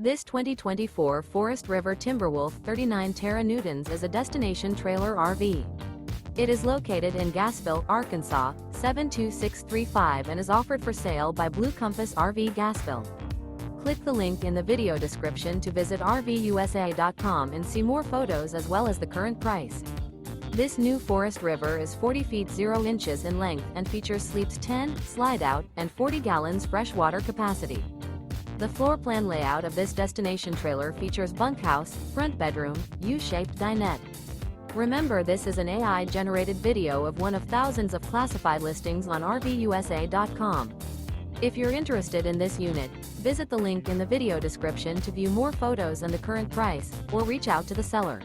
This 2024 Forest River Timberwolf 39 Terra-Newtons is a destination trailer RV. It is located in Gassville, Arkansas, 72635 and is offered for sale by Blue Compass RV Gassville. Click the link in the video description to visit RVUSA.com and see more photos as well as the current price. This new Forest River is 40 feet 0 inches in length and features sleeps 10, slide-out, and 40 gallons freshwater capacity. The floor plan layout of this destination trailer features bunkhouse, front bedroom, U-shaped dinette. Remember, this is an AI-generated video of one of thousands of classified listings on RVUSA.com. If you're interested in this unit, visit the link in the video description to view more photos and the current price, or reach out to the seller.